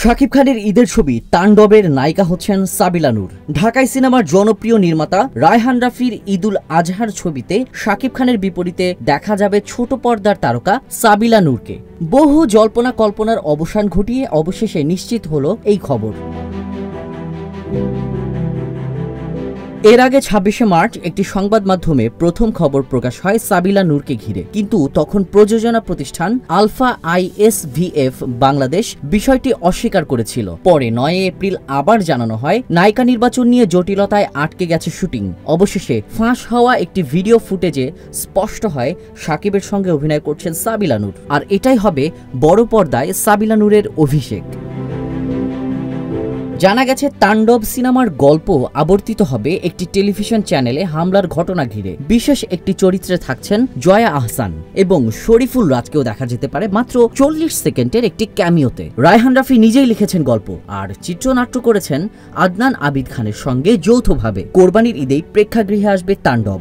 শাকিব খানের ঈদের ছবি তাণ্ডবের নায়িকা হচ্ছেন সাবিলা নূর। ঢাকাই সিনেমার জনপ্রিয় নির্মাতা রায়হান রাফির ঈদুল আজহার ছবিতে শাকিব খানের বিপরীতে দেখা যাবে ছোট পর্দার তারকা সাবিলা নূরকে। বহু জল্পনা কল্পনার অবসান ঘটিয়ে অবশেষে নিশ্চিত হলো এই খবর। এর আগে ২৬শে মার্চ একটি সংবাদ মাধ্যমে প্রথম খবর প্রকাশ হয় সাবিলা নূরকে ঘিরে, কিন্তু তখন প্রযোজনা প্রতিষ্ঠান আলফা ISVF বাংলাদেশ বিষয়টি অস্বীকার করেছিল। পরে ৯ এপ্রিল আবার জানানো হয় নায়িকা নির্বাচন নিয়ে জটিলতায় আটকে গেছে শুটিং। অবশেষে ফাঁস হওয়া একটি ভিডিও ফুটেজে স্পষ্ট হয় শাকিবের সঙ্গে অভিনয় করছেন সাবিলা নূর, আর এটাই হবে বড় পর্দায় সাবিলা নূরের অভিষেক। জানা গেছে তাণ্ডব সিনেমার গল্প আবর্তিত হবে একটি টেলিভিশন চ্যানেলে হামলার ঘটনা ঘিরে। বিশেষ একটি চরিত্রে থাকছেন জয়া আহসান এবং শরীফুল রাজকেও দেখা যেতে পারে মাত্র ৪০ সেকেন্ডের একটি ক্যামিওতে। রায়হান রাফি নিজেই লিখেছেন গল্প, আর চিত্রনাট্য করেছেন আদনান আবিদ খানের সঙ্গে যৌথভাবে। কোরবানির ঈদেই প্রেক্ষাগৃহে আসবে তাণ্ডব।